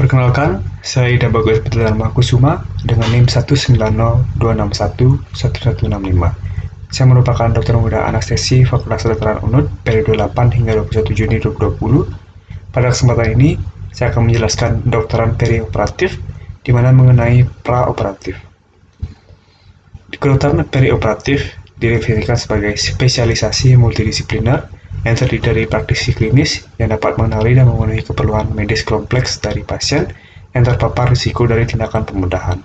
Perkenalkan, saya Ida Bagus Pratama Kusuma dengan NIM 19026111165. Saya merupakan dokter muda anestesi Fakultas Kedokteran UNUD periode 8 hingga 21 Juni 2020. Pada kesempatan ini, saya akan menjelaskan kedokteran perioperatif, di mana mengenai praoperatif. Kedokteran perioperatif didefinisikan sebagai spesialisasi multidisipliner yang terdiri dari praktisi klinis yang dapat mengenali dan memenuhi keperluan medis kompleks dari pasien yang terpapar risiko dari tindakan pembedahan.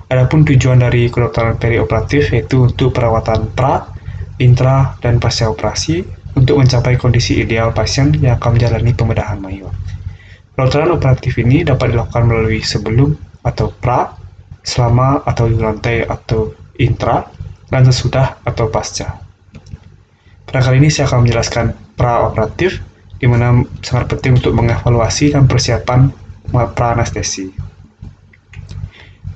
Adapun tujuan dari kedokteran perioperatif yaitu untuk perawatan pra, intra, dan pasca operasi untuk mencapai kondisi ideal pasien yang akan menjalani pembedahan mayor. Kedokteran operatif ini dapat dilakukan melalui sebelum atau pra, selama atau di lantai atau intra, dan sesudah atau pasca. Pada kali ini saya akan menjelaskan praoperatif, di mana sangat penting untuk mengevaluasi dan persiapan pra-anestesi.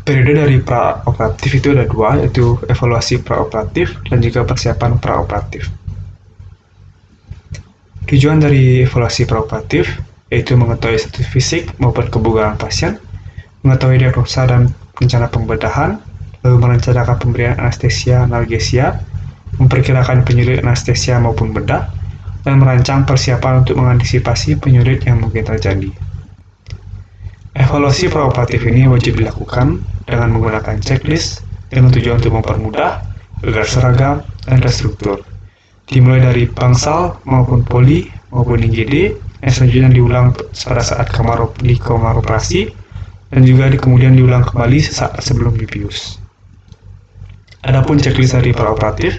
Periode dari praoperatif itu ada dua, yaitu evaluasi praoperatif dan juga persiapan praoperatif. Tujuan dari evaluasi praoperatif yaitu mengetahui status fisik maupun kebugaran pasien, mengetahui diagnosa dan rencana pembedahan, lalu merencanakan pemberian anestesia analgesia, memperkirakan penyulit anestesia maupun bedah, dan merancang persiapan untuk mengantisipasi penyulit yang mungkin terjadi. Evaluasi praoperatif ini wajib dilakukan dengan menggunakan checklist dengan tujuan untuk mempermudah, agar seragam, dan terstruktur. Dimulai dari bangsal maupun poli maupun IGD yang selanjutnya diulang pada saat di kamar operasi dan juga kemudian diulang kembali sesaat sebelum dibius. Adapun checklist dari praoperatif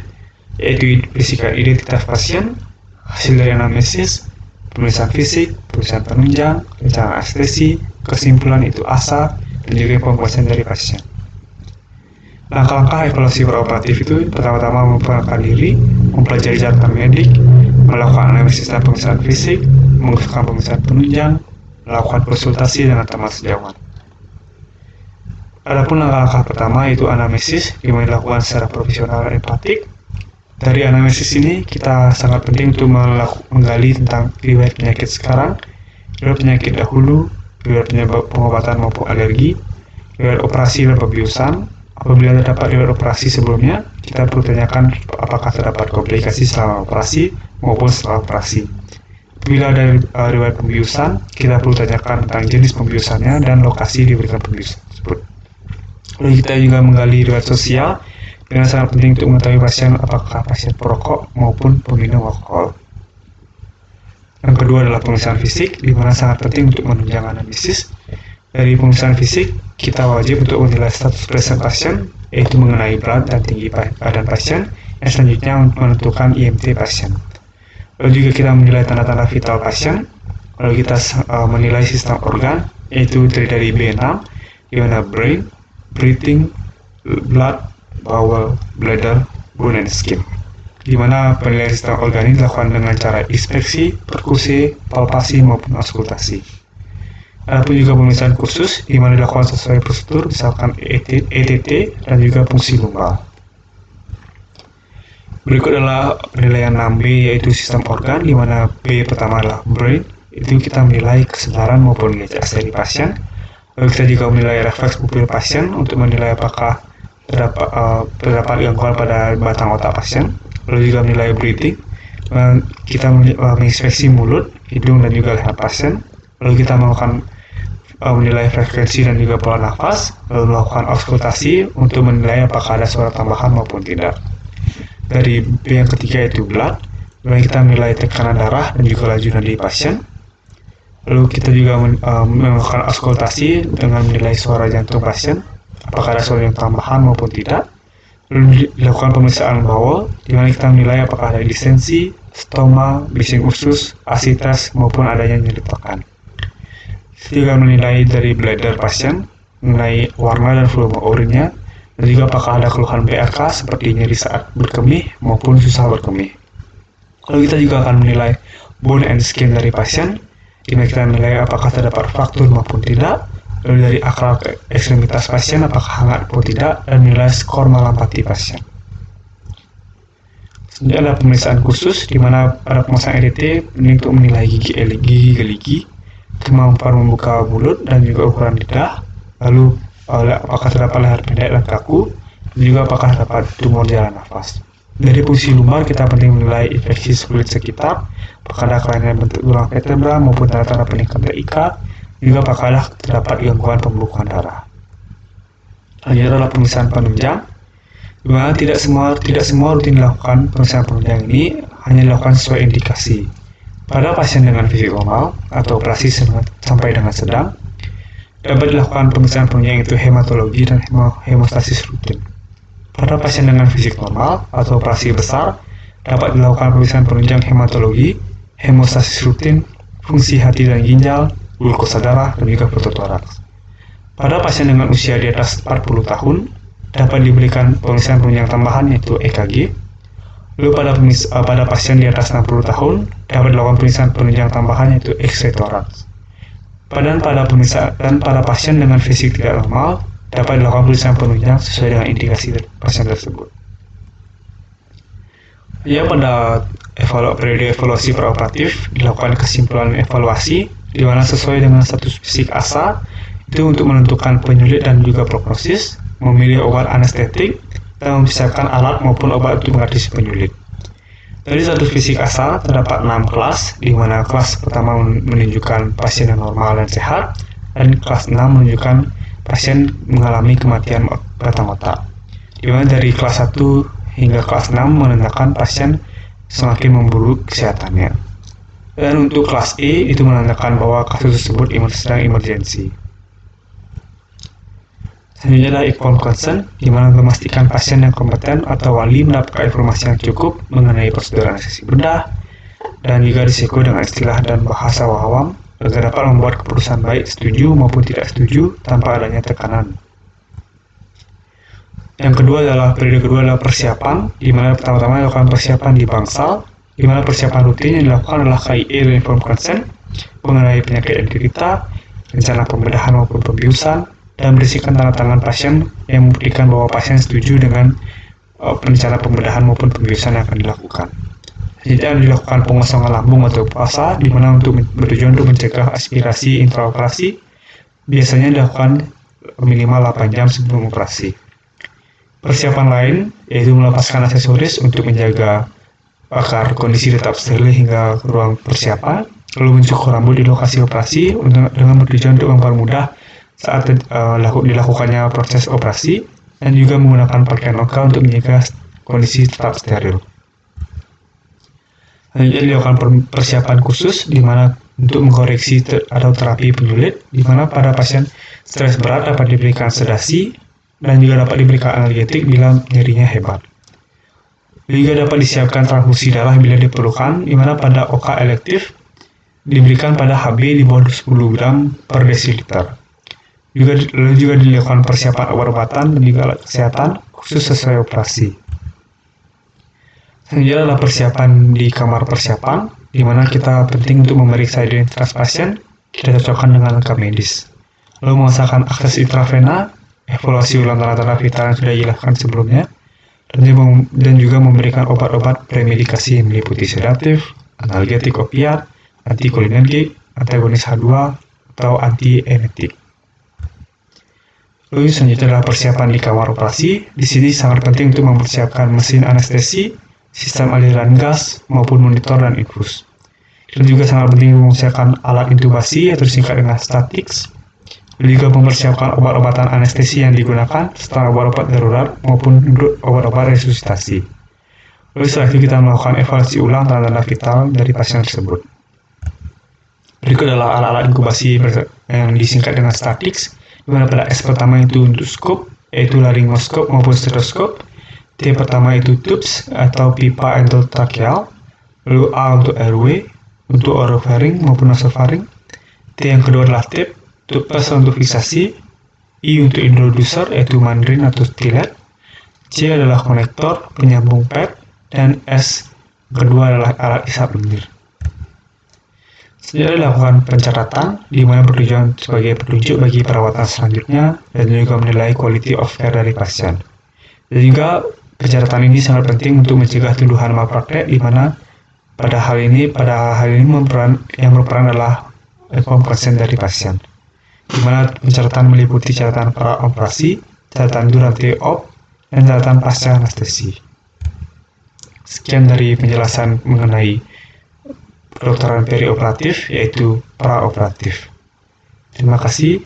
yaitu berisikan identitas pasien, hasil dari anamnesis, pemeriksaan fisik, pemeriksaan penunjang, rencana anestesi, kesimpulan itu asa, dan juga pembahasan dari pasien. Langkah-langkah evaluasi praoperatif itu pertama-tama memperkenalkan diri, mempelajari catatan medik, melakukan analisis dan pemeriksaan fisik, melakukan pemeriksaan penunjang, melakukan konsultasi dengan teman sejawat. Adapun langkah-langkah pertama yaitu anamnesis, di mana dilakukan secara profesional dan empatik. Dari anamnesis ini, kita sangat penting untuk menggali tentang riwayat penyakit sekarang, riwayat penyakit dahulu, riwayat pengobatan maupun alergi, riwayat operasi dan pembiusan. Apabila terdapat riwayat operasi sebelumnya, kita perlu tanyakan apakah terdapat komplikasi selama operasi maupun setelah operasi. Apabila ada riwayat pembiusan, kita perlu tanyakan tentang jenis pembiusannya dan lokasi diberikan pembiusan tersebut. Lalu kita juga menggali riwayat sosial, dengan sangat penting untuk mengetahui pasien apakah pasien perokok maupun peminum alkohol. Yang kedua adalah pemeriksaan fisik, di mana sangat penting untuk menunjang anamnesis. Dari pemeriksaan fisik, kita wajib untuk menilai status present pasien, yaitu mengenai berat dan tinggi badan pasien, yang selanjutnya menentukan IMT pasien. Lalu juga kita menilai tanda-tanda vital pasien, lalu kita menilai sistem organ, yaitu terdiri dari B6, di mana brain, breathing, blood, bowel, bladder, bone, and skin. Di mana penilaian sistem organ ini dilakukan dengan cara inspeksi, perkusi, palpasi maupun auskultasi. Adapun juga pemeriksaan khusus di mana dilakukan sesuai prosedur, misalkan ETT dan juga fungsi lumbar. Berikut adalah penilaian 6B yaitu sistem organ, di mana B pertama adalah brain, itu kita menilai kesedaran maupun GCS dari pasien. Lalu kita juga menilai refleks pupil pasien untuk menilai apakah terdapat gangguan pada batang otak pasien. Lalu juga menilai breathing, kita menginspeksi mulut, hidung, dan juga leher pasien. Lalu kita menilai frekuensi dan juga pola nafas, lalu melakukan auskultasi untuk menilai apakah ada suara tambahan maupun tidak. Dari B yang ketiga yaitu blood, dimana kita menilai tekanan darah dan juga laju nadi pasien. Lalu kita juga melakukan auskultasi dengan menilai suara jantung pasien, apakah ada suara yang tambahan maupun tidak. Lalu dilakukan pemeriksaan bowel, di mana kita menilai apakah ada distensi, stoma, bising usus, asites maupun adanya nyeri pekan. Kita juga menilai dari bladder pasien, mengenai warna dan volume urinnya, dan juga apakah ada keluhan BAK seperti nyeri saat berkemih maupun susah berkemih. Lalu kita juga akan menilai bone and skin dari pasien, di mana kita menilai apakah terdapat fraktur maupun tidak. Lalu dari akral ekstremitas pasien apakah hangat atau tidak, dan nilai skor malampati pasien. Selanjutnya ada pemeriksaan khusus, di mana pada pemeriksaan EDT penting untuk menilai gigi geligi, kemampuan membuka mulut dan juga ukuran lidah, lalu apakah terdapat leher pendek dan kaku, dan juga apakah terdapat tumor jalan nafas. Dari fungsi lumbar kita penting menilai infeksi kulit sekitar, apakah ada kelainan bentuk tulang vertebra maupun tanda-tanda peningkat terikat, juga apakah terdapat gangguan pembekuan darah. Selanjutnya adalah pemeriksaan penunjang, di mana tidak semua rutin dilakukan. Pemeriksaan penunjang ini hanya dilakukan sesuai indikasi. Pada pasien dengan fisik normal atau operasi sampai dengan sedang, dapat dilakukan pemeriksaan penunjang itu hematologi dan hemostasis rutin. Pada pasien dengan fisik normal atau operasi besar, dapat dilakukan pemeriksaan penunjang hematologi, hemostasis rutin, fungsi hati dan ginjal, glukosa darah, dan juga fototoraks. Pada pasien dengan usia di atas 40 tahun, dapat diberikan pemeriksaan penunjang tambahan yaitu EKG. Lalu pada pasien di atas 60 tahun, dapat dilakukan pemeriksaan penunjang tambahan yaitu X-ray toraks. Pada pasien dengan fisik tidak normal, dapat dilakukan pemeriksaan penunjang sesuai dengan indikasi pasien tersebut. Pada periode evaluasi preoperatif dilakukan kesimpulan evaluasi, di mana sesuai dengan status fisik ASA itu untuk menentukan penyulit dan juga prognosis, memilih obat anestetik, dan memisahkan alat maupun obat untuk mengatasi penyulit. Dari status fisik ASA terdapat 6 kelas, di mana kelas pertama menunjukkan pasien yang normal dan sehat, dan kelas 6 menunjukkan pasien mengalami kematian batang otak. Di mana dari kelas 1 hingga kelas 6 menandakan pasien semakin memburuk kesehatannya. Dan untuk kelas E itu menandakan bahwa kasus tersebut sedang emergensi. Selanjutnya adalah informed consent, di mana memastikan pasien yang kompeten atau wali mendapatkan informasi yang cukup mengenai prosedur anestesi bedah, dan juga risiko dengan istilah dan bahasa awam agar dapat membuat keputusan baik setuju maupun tidak setuju tanpa adanya tekanan. Yang kedua adalah periode kedua adalah persiapan, di mana pertama-tama dilakukan persiapan di bangsal, di mana persiapan rutin yang dilakukan adalah KIE dan informed consent mengenai penyakit yang diderita, rencana pembedahan maupun pembiusan, dan berisikan tanda tangan pasien yang membuktikan bahwa pasien setuju dengan rencana pembedahan maupun pembiusan yang akan dilakukan. Selanjutnya dilakukan pengosongan lambung atau puasa, di mana bertujuan untuk mencegah aspirasi intraoperasi, biasanya dilakukan minimal 8 jam sebelum operasi. Persiapan lain yaitu melepaskan aksesoris untuk menjaga agar kondisi tetap steril hingga ruang persiapan, lalu mencukur rambut di lokasi operasi dengan bertujuan untuk mempermudah saat dilakukannya proses operasi, dan juga menggunakan pakaian lokal untuk menjaga kondisi tetap steril. Selanjutnya dilakukan persiapan khusus di mana untuk mengkoreksi atau terapi penyulit, di mana pada pasien stres berat dapat diberikan sedasi dan juga dapat diberikan analgetik bila nyerinya hebat. Juga dapat disiapkan transfusi darah bila diperlukan, di mana pada OK elektif diberikan pada HB di bawah 10 gram per desiliter. Juga dilakukan persiapan obat-obatan dan juga alat kesehatan khusus sesuai operasi. Selanjutnya adalah persiapan di kamar persiapan, di mana kita penting untuk memeriksa identitas pasien, kita cocokkan dengan lengkap medis. Lalu memasakkan akses intravena, evaluasi ulang tanda-tanda vital yang sudah dilakukan sebelumnya, dan juga memberikan obat-obat premedikasi yang meliputi sedatif, analgetik opiat, antikolinergik, antagonis H2, atau antiemetik. Lalu selanjutnya adalah persiapan di kamar operasi. Di sini sangat penting untuk mempersiapkan mesin anestesi, sistem aliran gas, maupun monitor dan infus. Dan juga sangat penting mempersiapkan alat intubasi atau disingkat dengan statics. Dan juga mempersiapkan obat-obatan anestesi yang digunakan setelah obat-obat darurat maupun obat-obat resusitasi. Lalu setelah itu kita melakukan evaluasi ulang tanda-tanda vital dari pasien tersebut. Berikut adalah alat-alat inkubasi yang disingkat dengan statics, di mana pada S pertama itu untuk skop, yaitu laryngoskop maupun stetoskop. T pertama itu tubes atau pipa endotracheal, lalu A untuk airway, untuk oropharynx maupun nasofaring. T yang kedua adalah tape, S untuk fiksasi, I untuk introducer yaitu mandrin atau stilet, C adalah konektor penyambung pad, dan S kedua adalah alat isap lendir. Selanjutnya dilakukan pencatatan, di mana bertujuan sebagai petunjuk bagi perawatan selanjutnya dan juga menilai quality of care dari pasien. Dan juga pencatatan ini sangat penting untuk mencegah tuduhan malpraktek, di mana pada hal ini yang berperan adalah inform consent dari pasien, di mana pencatatan meliputi catatan pra-operasi, catatan durante op, dan catatan pasca anestesi. Sekian dari penjelasan mengenai kedokteran perioperatif, yaitu pra-operatif. Terima kasih.